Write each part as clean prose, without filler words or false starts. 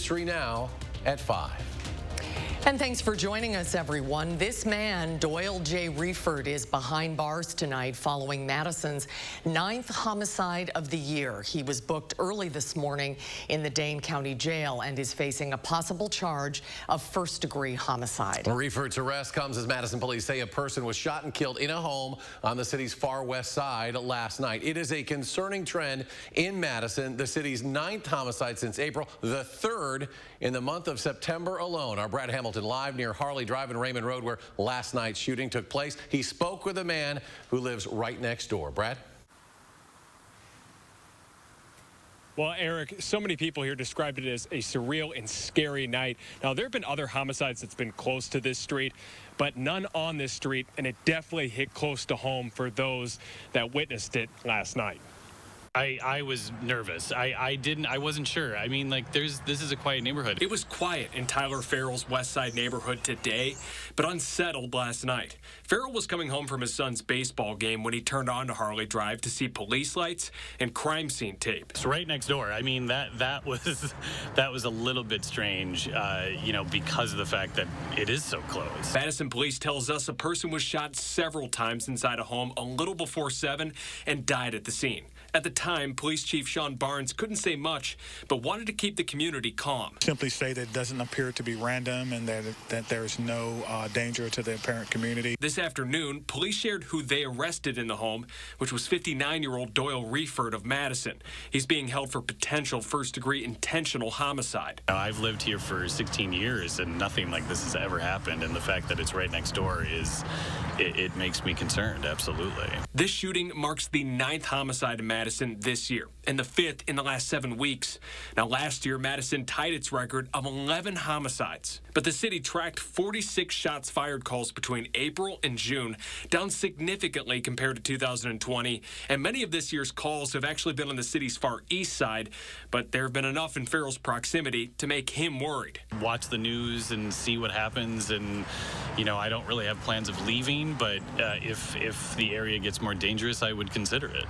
News 3 Now at 5. And thanks for joining us, everyone. This man, Doyle J. Reeford, is behind bars tonight following Madison's 9th homicide of the year. He was booked early this morning in the Dane County Jail and is facing a possible charge of first-degree homicide. Reeford's arrest comes as Madison police say a person was shot and killed in a home on the city's far west side last night. It is a concerning trend in Madison, the city's 9th homicide since April, the 3rd in the month of September alone. Our Brad Hamilton live near Harley Drive and Raymond Road, where last night's shooting took place. He spoke with a man who lives right next door. Brad? Well, Eric, so many people here described it as a surreal and scary night. Now, there have been other homicides that's been close to this street, but none on this street, and it definitely hit close to home for those that witnessed it last night. I was nervous. I wasn't sure. I mean, like, this is a quiet neighborhood. It was quiet in Tyler Farrell's West Side neighborhood today, but unsettled last night. Farrell was coming home from his son's baseball game when he turned onto Harley Drive to see police lights and crime scene tape. It's right next door. I mean, that was a little bit strange, because of the fact that it is so close. Madison police tells us a person was shot several times inside a home a little before 7 and died at the scene. At the time, Police Chief Sean Barnes couldn't say much, but wanted to keep the community calm. Simply say that it doesn't appear to be random and that there's no danger to the apparent community. This afternoon, police shared who they arrested in the home, which was 59-year-old Doyle Reeford of Madison. He's being held for potential first-degree intentional homicide. I've lived here for 16 years, and nothing like this has ever happened, and the fact that it's right next door it makes me concerned, absolutely. This shooting marks the 9th homicide in Madison this year, and the 5th in the last 7 weeks. Now, last year, Madison tied its record of 11 homicides, but the city tracked 46 shots fired calls between April and June, down significantly compared to 2020, and many of this year's calls have actually been on the city's far east side, but there have been enough in Farrell's proximity to make him worried. Watch the news and see what happens, and I don't really have plans of leaving, but if the area gets more dangerous, I would consider it.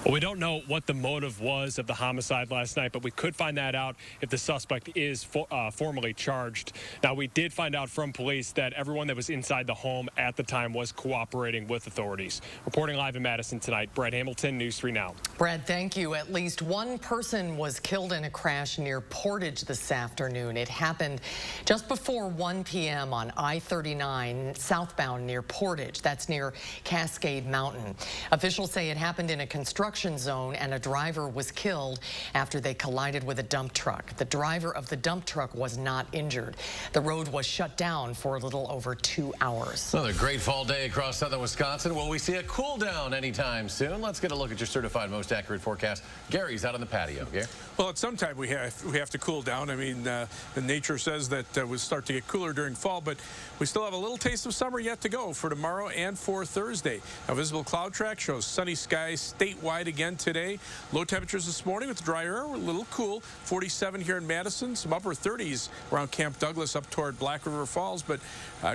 Well, we don't know what the motive was of the homicide last night, but we could find that out if the suspect is formally charged. Now, we did find out from police that everyone that was inside the home at the time was cooperating with authorities. Reporting live in Madison tonight, Brad Hamilton, News 3 Now. Brad, thank you. At least one person was killed in a crash near Portage this afternoon. It happened just before 1 p.m. on I-39 southbound near Portage. That's near Cascade Mountain. Officials say it happened in a construction zone and a driver was killed after they collided with a dump truck. The driver of the dump truck was not injured. The road was shut down for a little over 2 hours. Another great fall day across southern Wisconsin. Will we see a cool down anytime soon? Let's get a look at your certified most accurate forecast. Gary's out on the patio. Gary? Well, at some time we have to cool down. I mean, the nature says that we'll start to get cooler during fall, but we still have a little taste of summer yet to go for tomorrow and for Thursday. Now, visible cloud track shows sunny skies statewide again today. Low temperatures this morning with the dry air. We're a little cool. 47 here in Madison. Some upper 30s around Camp Douglas up toward Black River Falls. But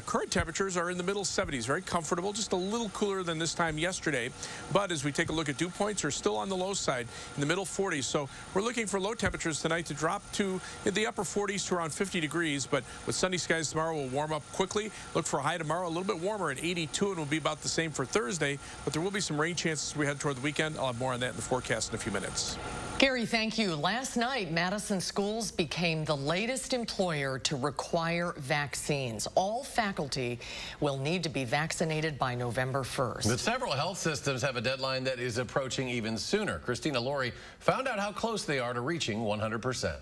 current temperatures are in the middle 70s. Very comfortable. Just a little cooler than this time yesterday. But as we take a look at dew points, are still on the low side in the middle 40s. So we're looking for low temperatures tonight to drop to the upper 40s to around 50 degrees. But with sunny skies tomorrow, we'll warm up quickly. Look for a high tomorrow, a little bit warmer at 82, and will be about the same for Thursday. But there will be some rain chances as we head toward the weekend. I'll have more on that in the forecast in a few minutes. Gary, thank you. Last night, Madison schools became the latest employer to require vaccines. All faculty will need to be vaccinated by November 1st. But several health systems have a deadline that is approaching even sooner. Christina Laurie found out how close they are to reaching 100%.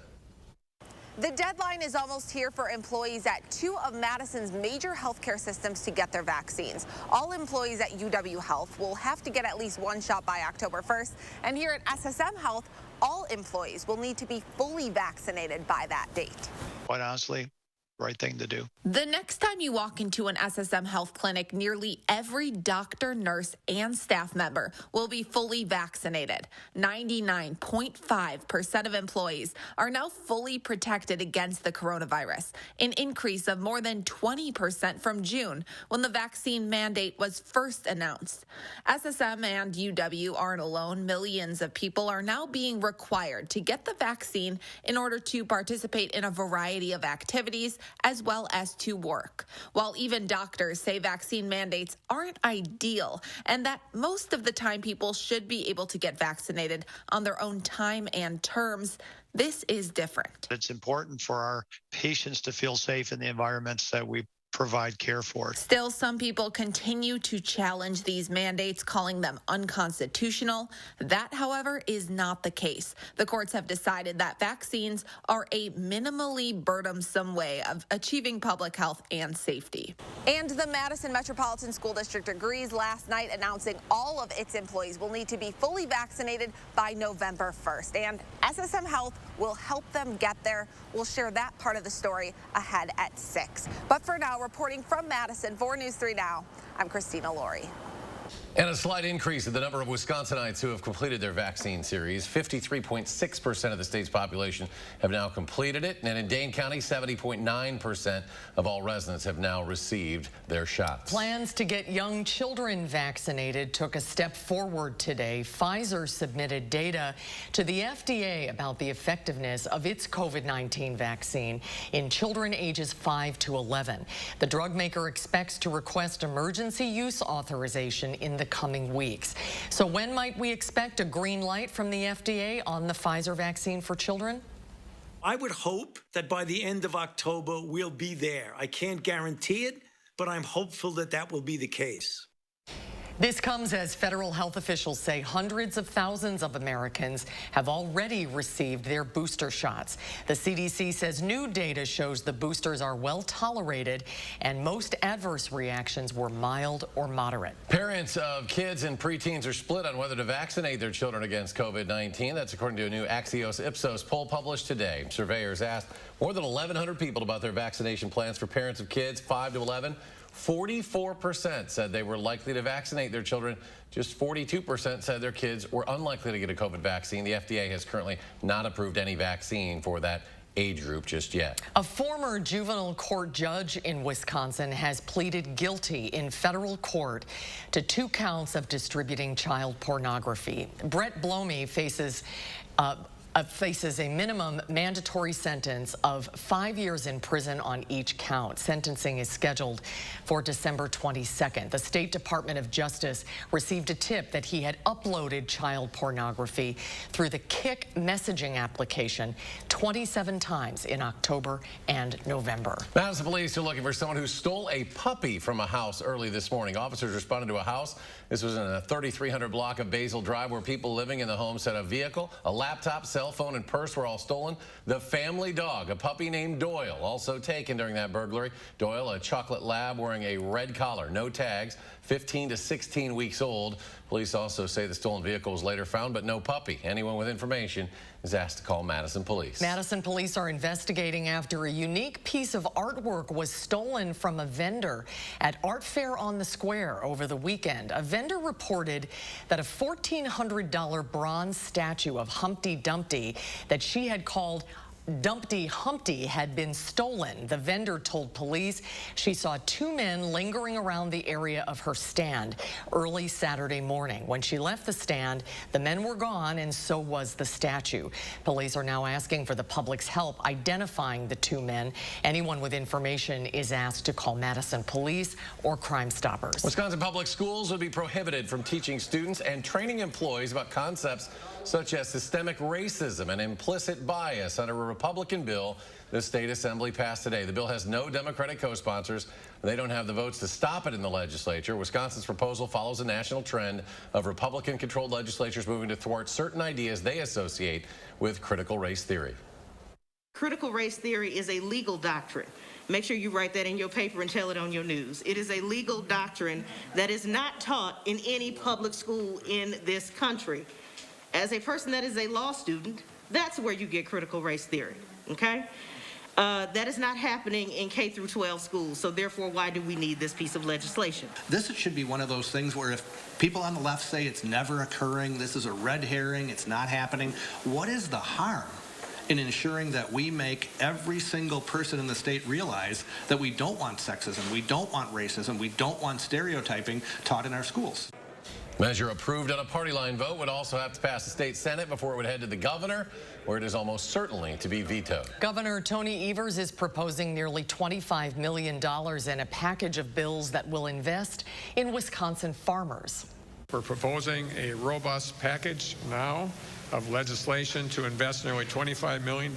The deadline is almost here for employees at 2 of Madison's major healthcare systems to get their vaccines. All employees at UW Health will have to get at least 1 shot by October 1st. And here at SSM Health, all employees will need to be fully vaccinated by that date. Quite honestly, right thing to do. The next time you walk into an SSM Health clinic, nearly every doctor, nurse, and staff member will be fully vaccinated. 99.5% of employees are now fully protected against the coronavirus, an increase of more than 20% from June, when the vaccine mandate was first announced. SSM and UW aren't alone. Millions of people are now being required to get the vaccine in order to participate in a variety of activities, as well as to work. While even doctors say vaccine mandates aren't ideal and that most of the time people should be able to get vaccinated on their own time and terms, this is different. It's important for our patients to feel safe in the environments that we provide care for. Still, some people continue to challenge these mandates, calling them unconstitutional. That, however, is not the case. The courts have decided that vaccines are a minimally burdensome way of achieving public health and safety. And the Madison Metropolitan School District agrees last night, announcing all of its employees will need to be fully vaccinated by November 1st. And SSM Health will help them get there. We'll share that part of the story ahead at 6. But for now, reporting from Madison for News 3 Now, I'm Christina Laurie. And a slight increase in the number of Wisconsinites who have completed their vaccine series. 53.6% of the state's population have now completed it. And in Dane County, 70.9% of all residents have now received their shots. Plans to get young children vaccinated took a step forward today. Pfizer submitted data to the FDA about the effectiveness of its COVID-19 vaccine in children ages 5 to 11. The drug maker expects to request emergency use authorization in the coming weeks. So when might we expect a green light from the FDA on the Pfizer vaccine for children? I would hope that by the end of October, we'll be there. I can't guarantee it, but I'm hopeful that that will be the case. This comes as federal health officials say hundreds of thousands of Americans have already received their booster shots. The CDC says new data shows the boosters are well tolerated and most adverse reactions were mild or moderate. Parents of kids and preteens are split on whether to vaccinate their children against COVID-19. That's according to a new Axios Ipsos poll published today. Surveyors asked more than 1,100 people about their vaccination plans for parents of kids 5 to 11. 44% said they were likely to vaccinate their children. Just 42% said their kids were unlikely to get a COVID vaccine. The FDA has currently not approved any vaccine for that age group just yet. A former juvenile court judge in Wisconsin has pleaded guilty in federal court to 2 counts of distributing child pornography. Brett Blomey faces a minimum mandatory sentence of 5 years in prison on each count. Sentencing is scheduled for December 22nd. The State Department of Justice received a tip that he had uploaded child pornography through the Kik messaging application 27 times in October and November. Madison police are looking for someone who stole a puppy from a house early this morning. Officers responded to a house. This was in a 3300 block of Basil Drive where people living in the home said a vehicle, a laptop, cell phone, and purse were all stolen. The family dog, a puppy named Doyle, also taken during that burglary. Doyle, a chocolate lab wearing a red collar, no tags, 15 to 16 weeks old. Police also say the stolen vehicle was later found, but no puppy. Anyone with information is asked to call Madison police. Madison police are investigating after a unique piece of artwork was stolen from a vendor at Art Fair on the Square over the weekend. A vendor reported that a $1,400 bronze statue of Humpty Dumpty that she had called Dumpty Humpty had been stolen. The vendor told police she saw 2 men lingering around the area of her stand early Saturday morning. When she left the stand, the men were gone and so was the statue. Police are now asking for the public's help identifying the 2 men. Anyone with information is asked to call Madison Police or Crime Stoppers. Wisconsin public schools would be prohibited from teaching students and training employees about concepts such as systemic racism and implicit bias under a Republican bill the state assembly passed today. The bill has no Democratic co-sponsors. They don't have the votes to stop it in the legislature. Wisconsin's proposal follows a national trend of Republican-controlled legislatures moving to thwart certain ideas they associate with critical race theory. Critical race theory is a legal doctrine. Make sure you write that in your paper and tell it on your news. It is a legal doctrine that is not taught in any public school in this country. As a person that is a law student, that's where you get critical race theory, okay? That is not happening in K through 12 schools, so therefore why do we need this piece of legislation? This should be one of those things where if people on the left say it's never occurring, this is a red herring, it's not happening, what is the harm in ensuring that we make every single person in the state realize that we don't want sexism, we don't want racism, we don't want stereotyping taught in our schools? Measure approved on a party line vote would also have to pass the state Senate before it would head to the governor, where it is almost certainly to be vetoed. Governor Tony Evers is proposing nearly $25 million in a package of bills that will invest in Wisconsin farmers. We're proposing a robust package now of legislation to invest nearly $25 million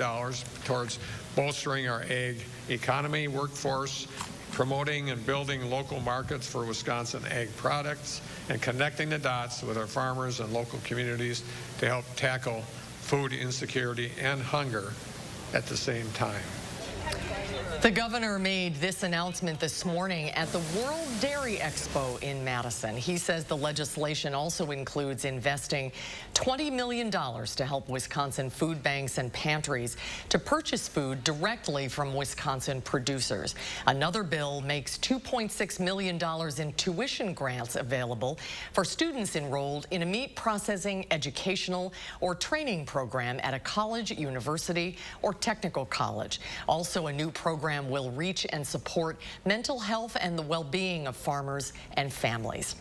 towards bolstering our ag economy, workforce, promoting and building local markets for Wisconsin ag products, and connecting the dots with our farmers and local communities to help tackle food insecurity and hunger at the same time. The governor made this announcement this morning at the World Dairy Expo in Madison. He says the legislation also includes investing $20 million to help Wisconsin food banks and pantries to purchase food directly from Wisconsin producers. Another bill makes $2.6 million in tuition grants available for students enrolled in a meat processing, educational, or training program at a college, university, or technical college. Also, a new program will reach and support mental health and the well-being of farmers and families.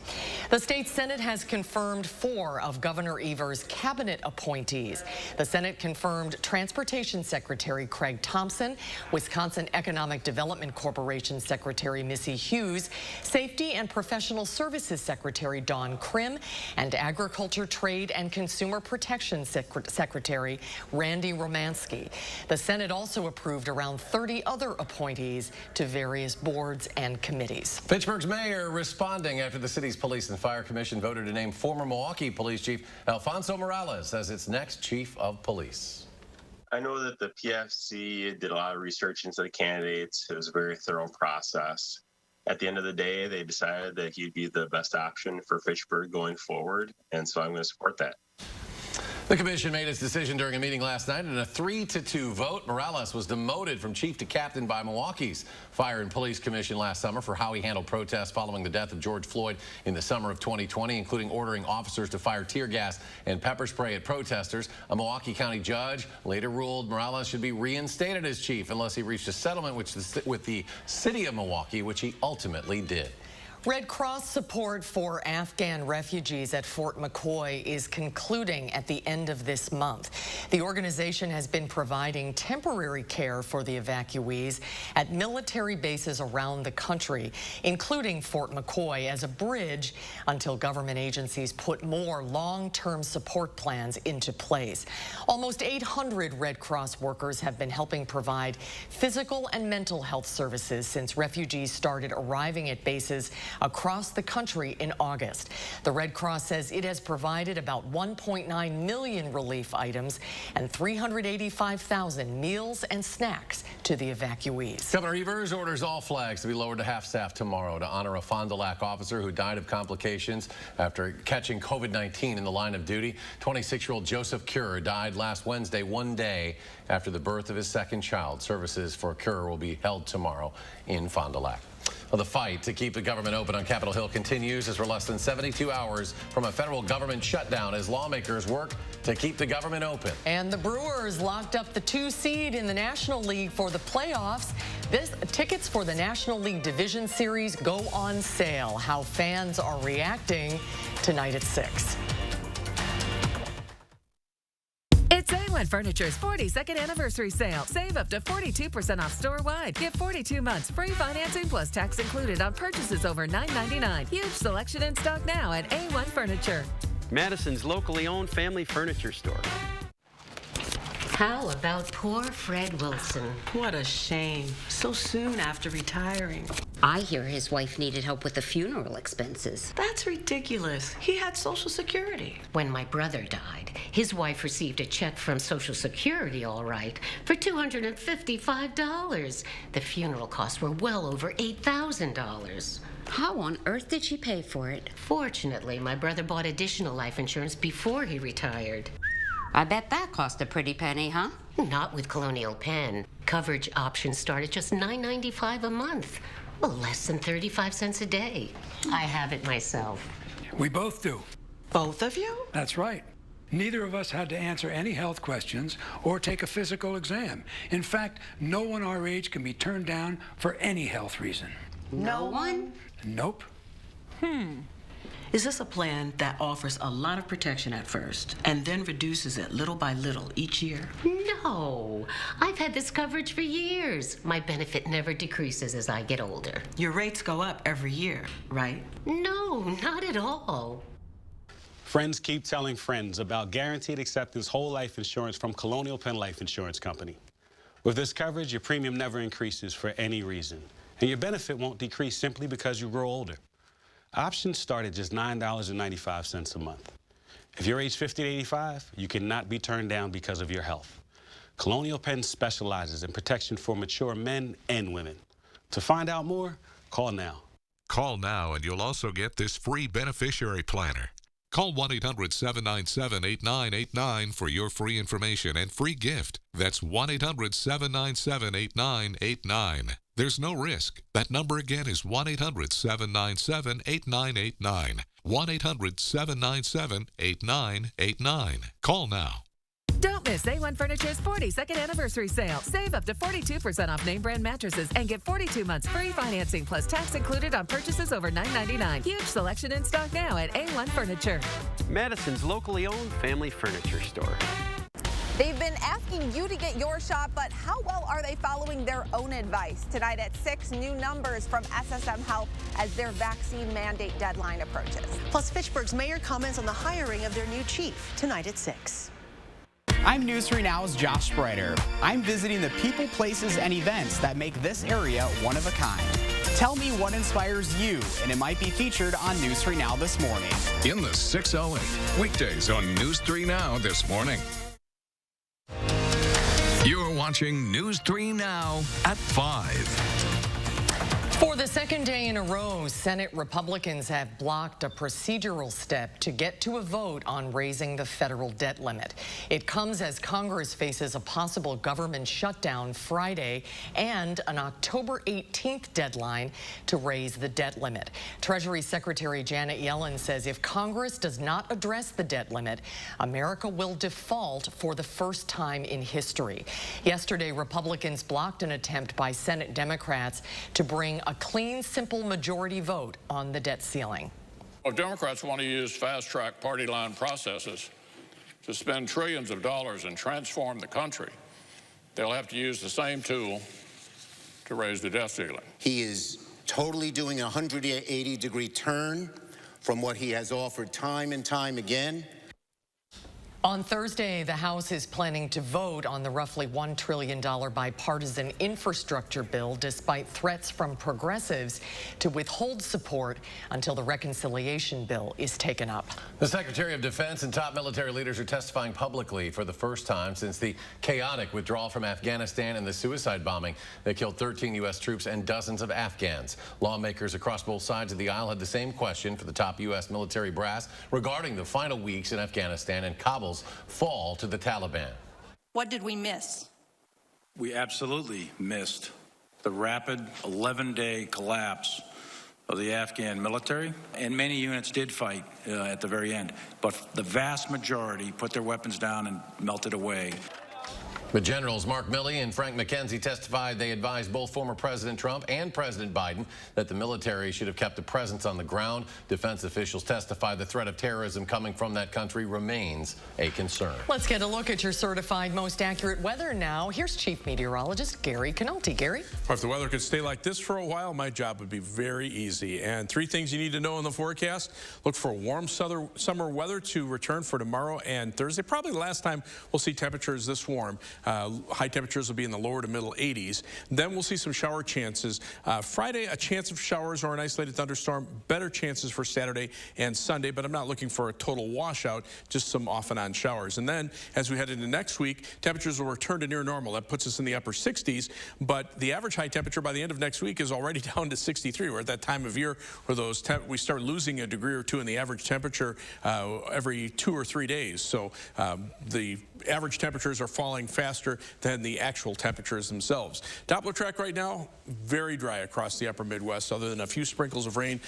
The state Senate has confirmed 4 of Governor Evers' cabinet appointees. The Senate confirmed Transportation Secretary Craig Thompson, Wisconsin Economic Development Corporation Secretary Missy Hughes, Safety and Professional Services Secretary Dawn Krim, and Agriculture, Trade, and Consumer Protection Secretary Randy Romansky. The Senate also approved around 30 other appointees to various boards and committees. Fitchburg's mayor responding after the city's Police and Fire Commission voted to name former Milwaukee Police Chief Alfonso Morales as its next chief of police. I know that the PFC did a lot of research into the candidates. It was a very thorough process. At the end of the day, they decided that he'd be the best option for Fitchburg going forward, and so I'm going to support that. The commission made its decision during a meeting last night in a 3-2 vote. Morales was demoted from chief to captain by Milwaukee's Fire and Police Commission last summer for how he handled protests following the death of George Floyd in the summer of 2020, including ordering officers to fire tear gas and pepper spray at protesters. A Milwaukee County judge later ruled Morales should be reinstated as chief unless he reached a settlement with the city of Milwaukee, which he ultimately did. Red Cross support for Afghan refugees at Fort McCoy is concluding at the end of this month. The organization has been providing temporary care for the evacuees at military bases around the country, including Fort McCoy, as a bridge until government agencies put more long-term support plans into place. Almost 800 Red Cross workers have been helping provide physical and mental health services since refugees started arriving at bases across the country in August. The Red Cross says it has provided about 1.9 million relief items and 385,000 meals and snacks to the evacuees. Governor Evers orders all flags to be lowered to half-staff tomorrow to honor a Fond du Lac officer who died of complications after catching COVID-19 in the line of duty. 26-year-old Joseph Cure died last Wednesday, one day after the birth of his second child. Services for Cure will be held tomorrow in Fond du Lac. Well, the fight to keep the government open on Capitol Hill continues as we're less than 72 hours from a federal government shutdown as lawmakers work to keep the government open. And the Brewers locked up the 2 seed in the National League for the playoffs. Tickets for the National League Division Series go on sale. How fans are reacting tonight at 6. It's A1 Furniture's 42nd anniversary sale. Save up to 42% off store-wide. Get 42 months free financing plus tax included on purchases over $9.99. Huge selection in stock now at A1 Furniture. Madison's locally owned family furniture store. How about poor Fred Wilson? What a shame. So soon after retiring. I hear his wife needed help with the funeral expenses. That's ridiculous. He had Social Security. When my brother died, his wife received a check from Social Security, all right, for $255. The funeral costs were well over $8,000. How on earth did she pay for it? Fortunately, my brother bought additional life insurance before he retired. I bet that cost a pretty penny, huh? Not with Colonial Penn. Coverage options start at just $9.95 a month. Well, less than 35 cents a day. I have it myself. We both do. Both of you? That's right. Neither of us had to answer any health questions or take a physical exam. In fact, no one our age can be turned down for any health reason. No one? Nope. Is this a plan that offers a lot of protection at first and then reduces it little by little each year? No. I've had this coverage for years. My benefit never decreases as I get older. Your rates go up every year, right? No, not at all. Friends keep telling friends about guaranteed acceptance whole life insurance from Colonial Penn Life Insurance Company. With this coverage, your premium never increases for any reason, and your benefit won't decrease simply because you grow older. Options start at just $9.95 a month. If you're age 50 to 85, you cannot be turned down because of your health. Colonial Penn specializes in protection for mature men and women. To find out more, call now. Call now and you'll also get this free beneficiary planner. Call 1-800-797-8989 for your free information and free gift. That's 1-800-797-8989. There's no risk. That number again is 1-800-797-8989. 1-800-797-8989. Call now. Don't miss A1 Furniture's 42nd anniversary sale. Save up to 42% off name brand mattresses and get 42 months free financing plus tax included on purchases over $9.99. Huge selection in stock now at A1 Furniture. Madison's locally owned family furniture store. They've been asking you to get your shot, but how well are they following their own advice? Tonight at 6, new numbers from SSM Health as their vaccine mandate deadline approaches. Plus, Fitchburg's mayor comments on the hiring of their new chief tonight at 6. I'm News 3 Now's Josh Spreiter. I'm visiting the people, places, and events that make this area one of a kind. Tell me what inspires you, and it might be featured on News 3 Now this morning. In the 608, weekdays on News 3 Now this morning. You're watching News 3 Now at 5. For the second day in a row, Senate Republicans have blocked a procedural step to get to a vote on raising the federal debt limit. It comes as Congress faces a possible government shutdown Friday and an October 18th deadline to raise the debt limit. Treasury Secretary Janet Yellen says if Congress does not address the debt limit, America will default for the first time in history. Yesterday, Republicans blocked an attempt by Senate Democrats to bring a clean, simple majority vote on the debt ceiling. If Democrats want to use fast-track party line processes to spend trillions of dollars and transform the country, they'll have to use the same tool to raise the debt ceiling. He is totally doing a 180-degree turn from what he has offered time and time again. On Thursday, the House is planning to vote on the roughly $1 trillion bipartisan infrastructure bill, despite threats from progressives to withhold support until the reconciliation bill is taken up. The Secretary of Defense and top military leaders are testifying publicly for the first time since the chaotic withdrawal from Afghanistan and the suicide bombing that killed 13 U.S. troops and dozens of Afghans. Lawmakers across both sides of the aisle had the same question for the top U.S. military brass regarding the final weeks in Afghanistan and Kabul's fall to the Taliban. What did we miss? We absolutely missed the rapid 11-day collapse of the Afghan military, and many units did fight at the very end, but the vast majority put their weapons down and melted away. But Generals Mark Milley and Frank McKenzie testified they advised both former President Trump and President Biden that the military should have kept a presence on the ground. Defense officials testified the threat of terrorism coming from that country remains a concern. Let's get a look at your certified most accurate weather now. Here's Chief Meteorologist Gary Canolti. Gary? If the weather could stay like this for a while, my job would be very easy. And 3 things you need to know in the forecast. Look for warm summer weather to return for tomorrow and Thursday. Probably the last time we'll see temperatures this warm. High temperatures will be in the lower to middle 80s. Then we'll see some shower chances. Friday, a chance of showers or an isolated thunderstorm. Better chances for Saturday and Sunday, but I'm not looking for a total washout, just some off and on showers. And then as we head into next week, temperatures will return to near normal. That puts us in the upper 60s, but the average high temperature by the end of next week is already down to 63. We're at that time of year where we start losing a degree or 2 in the average temperature every 2 or 3 days. So the average temperatures are falling fast faster than the actual temperatures themselves. Doppler track right now, very dry across the upper Midwest, other than a few sprinkles of rain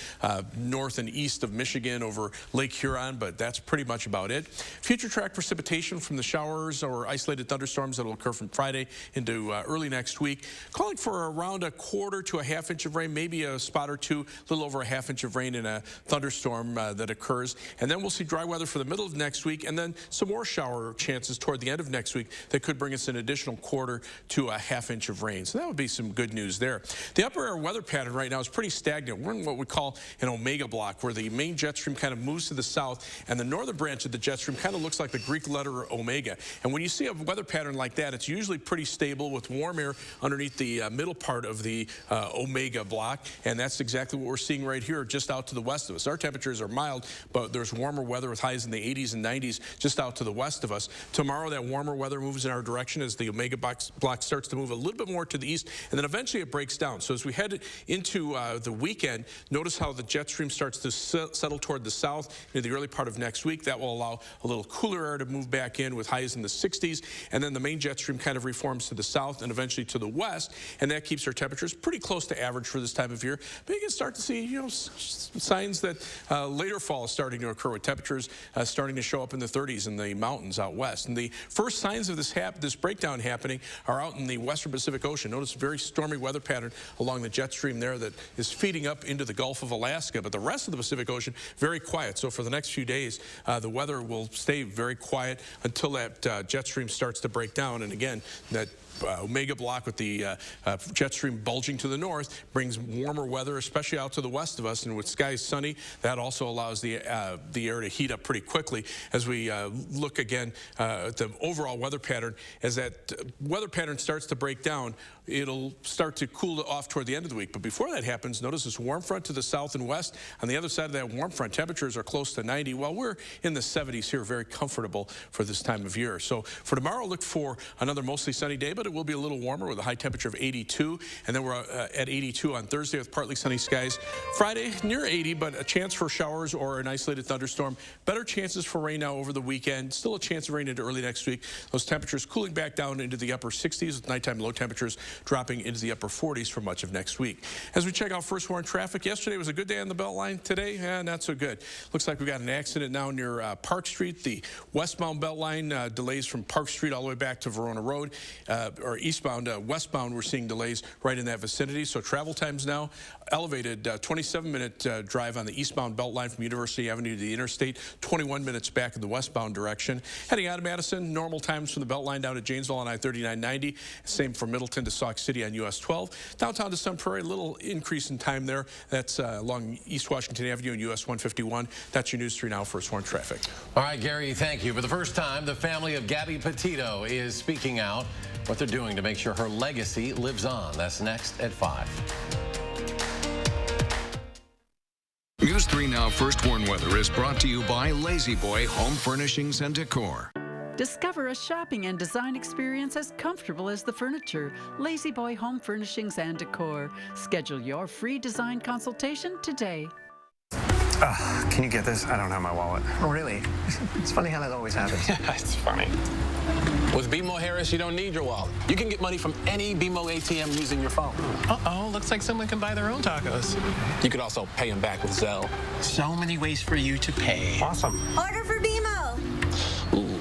north and east of Michigan over Lake Huron, but that's pretty much about it. Future track precipitation from the showers or isolated thunderstorms that will occur from Friday into early next week, calling for around a quarter to a half inch of rain, maybe a spot or two, a little over a half inch of rain in a thunderstorm that occurs. And then we'll see dry weather for the middle of next week, and then some more shower chances toward the end of next week that could bring us an additional quarter to a half inch of rain. So that would be some good news there. The upper air weather pattern right now is pretty stagnant. We're in what we call an omega block, where the main jet stream kind of moves to the south, and the northern branch of the jet stream kind of looks like the Greek letter omega. And when you see a weather pattern like that, it's usually pretty stable with warm air underneath the middle part of the omega block, and that's exactly what we're seeing right here just out to the west of us. Our temperatures are mild, but there's warmer weather with highs in the 80s and 90s just out to the west of us. Tomorrow, that warmer weather moves in our direction as the omega block starts to move a little bit more to the east, and then eventually it breaks down. So as we head into the weekend, notice how the jet stream starts to settle toward the south near the early part of next week. That will allow a little cooler air to move back in with highs in the 60s, and then the main jet stream kind of reforms to the south and eventually to the west, and that keeps our temperatures pretty close to average for this time of year. But you can start to see, you know, signs that later fall is starting to occur, with temperatures starting to show up in the 30s in the mountains out west. And the first signs of this breakdown happening are out in the western Pacific Ocean. Notice a very stormy weather pattern along the jet stream there that is feeding up into the Gulf of Alaska, but the rest of the Pacific Ocean, very quiet. So for the next few days, the weather will stay very quiet until that jet stream starts to break down. And again, that omega block with the jet stream bulging to the north brings warmer weather, especially out to the west of us, and with skies sunny, that also allows the air to heat up pretty quickly. As we look again at the overall weather pattern, as that weather pattern starts to break down, it'll start to cool off toward the end of the week. But before that happens, notice this warm front to the south and west. On the other side of that warm front, temperatures are close to 90. Well, we're in the 70s here, very comfortable for this time of year. So for tomorrow, look for another mostly sunny day, but it will be a little warmer with a high temperature of 82. And then we're at 82 on Thursday with partly sunny skies. Friday, near 80, but a chance for showers or an isolated thunderstorm. Better chances for rain now over the weekend. Still a chance of rain into early next week. Those temperatures cooling back down into the upper 60s with nighttime low temperatures dropping into the upper 40s for much of next week. As we check out first warn traffic, yesterday was a good day on the Beltline. Today, not so good. Looks like we've got an accident now near Park Street. The westbound Beltline delays from Park Street all the way back to Verona Road, or eastbound, westbound, we're seeing delays right in that vicinity. So travel times now elevated, 27-minute drive on the eastbound Beltline from University Avenue to the interstate, 21 minutes back in the westbound direction. Heading out of Madison, normal times from the Beltline down to Janesville on I-3990. Same from Middleton to Sauk City on US 12. Downtown to Sun Prairie, a little increase in time there. That's along East Washington Avenue and US 151. That's your News 3 Now First Warn traffic. All right, Gary, thank you. For the first time, the family of Gabby Petito is speaking out what they're doing to make sure her legacy lives on. That's next at 5. News 3 Now First Warn Weather is brought to you by Lazy Boy Home Furnishings and Decor. Discover a shopping and design experience as comfortable as the furniture. Lazy Boy Home Furnishings and Decor. Schedule your free design consultation today. Can you get this? I don't have my wallet. Oh, really? It's funny how that always happens. Yeah, it's funny. With BMO Harris, you don't need your wallet. You can get money from any BMO ATM using your phone. Uh-oh, looks like someone can buy their own tacos. You could also pay them back with Zelle. So many ways for you to pay. Awesome. Order for BMO. Ooh,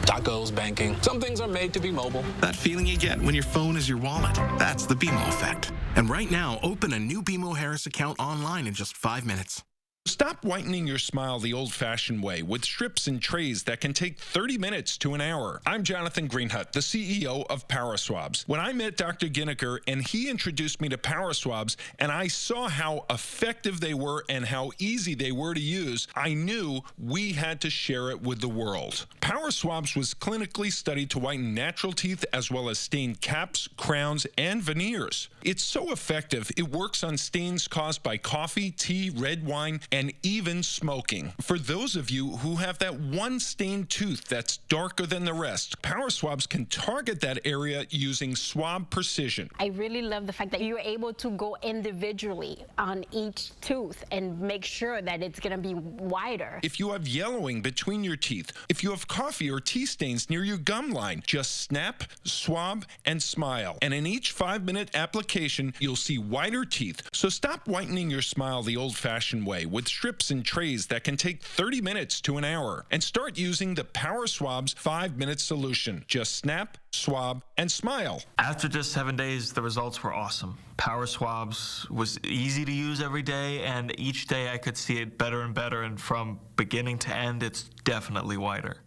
tacos, banking. Some things are made to be mobile. That feeling you get when your phone is your wallet. That's the BMO effect. And right now, open a new BMO Harris account online in just 5 minutes. Stop whitening your smile the old-fashioned way with strips and trays that can take 30 minutes to an hour. I'm Jonathan Greenhut, the CEO of PowerSwabs. When I met Dr. Ginniker and he introduced me to PowerSwabs and I saw how effective they were and how easy they were to use, I knew we had to share it with the world. PowerSwabs was clinically studied to whiten natural teeth as well as stain caps, crowns, and veneers. It's so effective, it works on stains caused by coffee, tea, red wine, and even smoking. For those of you who have that one stained tooth that's darker than the rest, Power Swabs can target that area using swab precision. I really love the fact that you're able to go individually on each tooth and make sure that it's going to be wider. If you have yellowing between your teeth, if you have coffee or tea stains near your gum line, just snap, swab, and smile. And in each 5-minute application, you'll see whiter teeth. So stop whitening your smile the old-fashioned way with strips and trays that can take 30 minutes to an hour. And start using the Power Swabs 5-minute solution. Just snap, swab, and smile. After just 7 days, the results were awesome. Power Swabs was easy to use every day, and each day I could see it better and better, and from beginning to end, it's definitely whiter.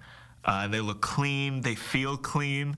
They look clean, they feel clean,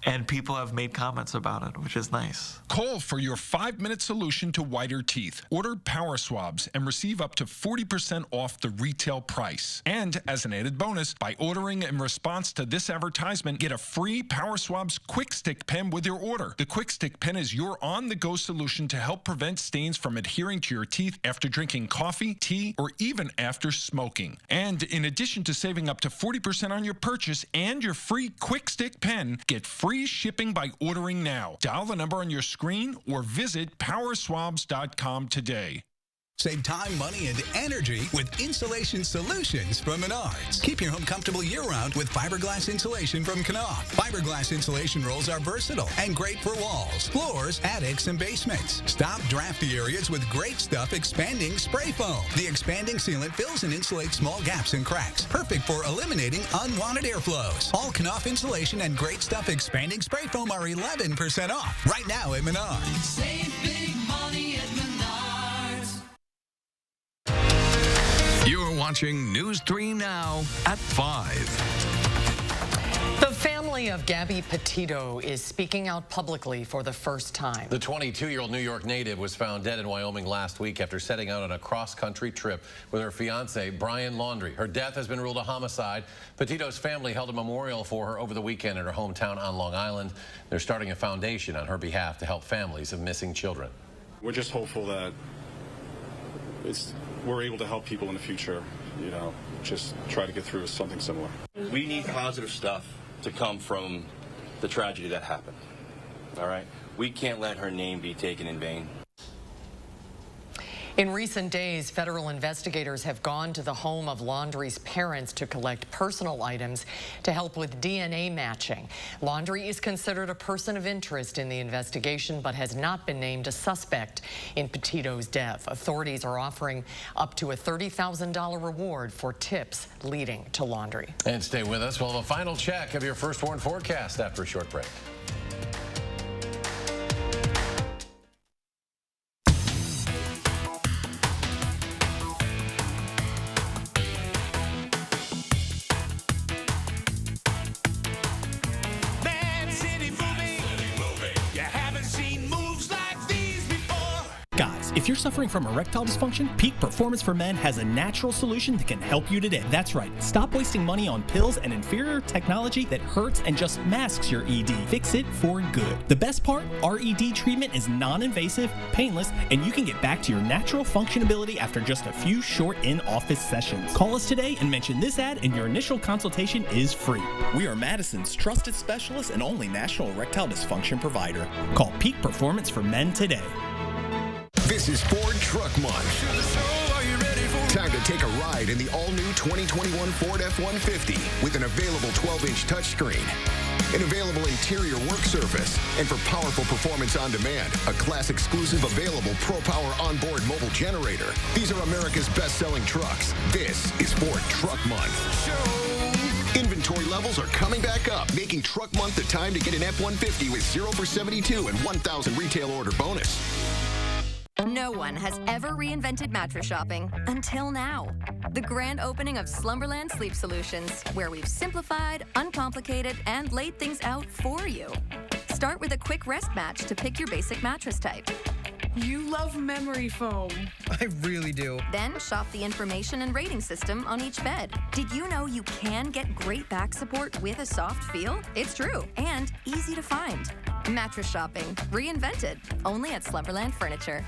and people have made comments about it, which is nice. Call for your 5-minute solution to whiter teeth. Order Power Swabs and receive up to 40% off the retail price. And as an added bonus, by ordering in response to this advertisement, get a free Power Swabs Quick Stick pen with your order. The Quick Stick pen is your on-the-go solution to help prevent stains from adhering to your teeth after drinking coffee, tea, or even after smoking. And in addition to saving up to 40% on your purchase and your free Quick Stick pen, get free shipping by ordering now. Dial the number on your screen or visit powerswabs.com today. Save time, money, and energy with insulation solutions from Menards. Keep your home comfortable year-round with fiberglass insulation from Knauf. Fiberglass insulation rolls are versatile and great for walls, floors, attics, and basements. Stop drafty areas with Great Stuff Expanding Spray Foam. The expanding sealant fills and insulates small gaps and cracks, perfect for eliminating unwanted airflows. All Knauf insulation and Great Stuff Expanding Spray Foam are 11% off right now at Menards. Save big money at Menards. You're watching News 3 Now at 5. The family of Gabby Petito is speaking out publicly for the first time. The 22-year-old New York native was found dead in Wyoming last week after setting out on a cross-country trip with her fiance, Brian Laundrie. Her death has been ruled a homicide. Petito's family held a memorial for her over the weekend in her hometown on Long Island. They're starting a foundation on her behalf to help families of missing children. We're just hopeful that we're able to help people in the future, you know, just try to get through something similar. We need positive stuff to come from the tragedy that happened, all right? We can't let her name be taken in vain. In recent days, federal investigators have gone to the home of Laundrie's parents to collect personal items to help with DNA matching. Laundrie is considered a person of interest in the investigation, but has not been named a suspect in Petito's death. Authorities are offering up to a $30,000 reward for tips leading to Laundrie. And stay with us. We'll have a final check of your first warn forecast after a short break. Guys, if you're suffering from erectile dysfunction, Peak Performance for Men has a natural solution that can help you today. That's right. Stop wasting money on pills and inferior technology that hurts and just masks your ED. Fix it for good. The best part, our ED treatment is non-invasive, painless, and you can get back to your natural functionability after just a few short in-office sessions. Call us today and mention this ad, and your initial consultation is free. We are Madison's trusted specialist and only national erectile dysfunction provider. Call Peak Performance for Men today. This is Ford Truck Month. Time to take a ride in the all-new 2021 Ford F-150 with an available 12-inch touchscreen, an available interior work surface, and for powerful performance on demand, a class-exclusive available Pro-Power onboard mobile generator. These are America's best-selling trucks. This is Ford Truck Month. Inventory levels are coming back up, making Truck Month the time to get an F-150 with 0 for 72 and 1,000 retail order bonus. No one has ever reinvented mattress shopping until now. The grand opening of Slumberland Sleep Solutions, where we've simplified, uncomplicated, and laid things out for you. Start with a quick rest match to pick your basic mattress type. You love memory foam. I really do. Then shop the information and rating system on each bed. Did you know you can get great back support with a soft feel? It's true, and easy to find. Mattress shopping, reinvented, only at Slumberland Furniture.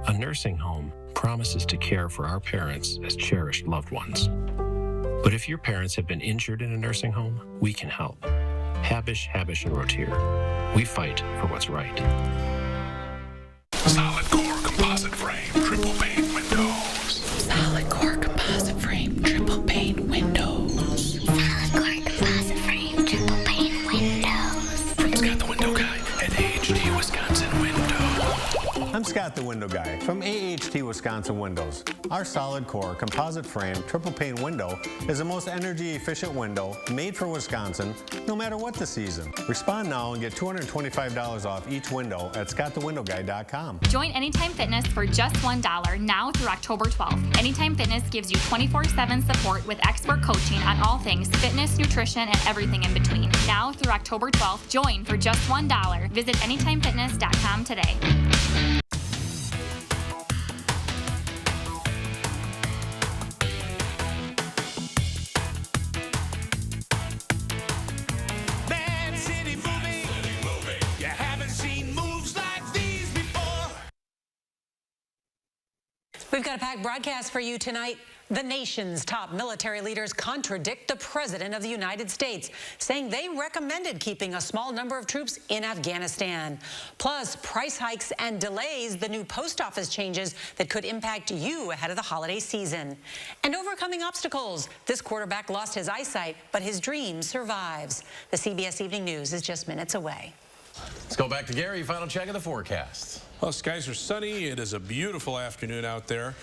A nursing home promises to care for our parents as cherished loved ones. But if your parents have been injured in a nursing home, we can help. Habish, Habish, and Rotier. We fight for what's right. Solid core composite frame, triple pane windows. Solid core composite frame, triple pane windows. Solid core composite frame, triple pane windows. From Scott the Window Guy at AHT Wisconsin Window. I'm Scott the Window Guy from AHT Wisconsin Windows. Our solid core composite frame triple pane window is the most energy efficient window made for Wisconsin no matter what the season. Respond now and get $225 off each window at scottthewindowguy.com. Join Anytime Fitness for just $1 now through October 12th. Anytime Fitness gives you 24/7 support with expert coaching on all things fitness, nutrition, and everything in between. Now through October 12th, join for just $1. Visit anytimefitness.com today. We've got a packed broadcast for you tonight. The nation's top military leaders contradict the President of the United States, saying they recommended keeping a small number of troops in Afghanistan. Plus, price hikes and delays, the new post office changes that could impact you ahead of the holiday season. And overcoming obstacles. This quarterback lost his eyesight, but his dream survives. The CBS Evening News is just minutes away. Let's go back to Gary. Final check of the forecast. Well, skies are sunny. It is a beautiful afternoon out there.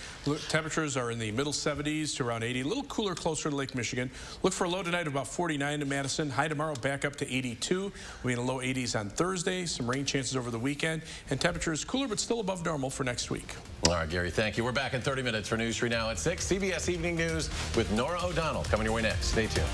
Temperatures are in the middle 70s to around 80. A little cooler closer to Lake Michigan. Look for a low tonight of about 49 in Madison. High tomorrow back up to 82. We'll be in the low 80s on Thursday. Some rain chances over the weekend. And temperatures cooler but still above normal for next week. All right, Gary, thank you. We're back in 30 minutes for News 3 Now at 6. CBS Evening News with Nora O'Donnell coming your way next. Stay tuned.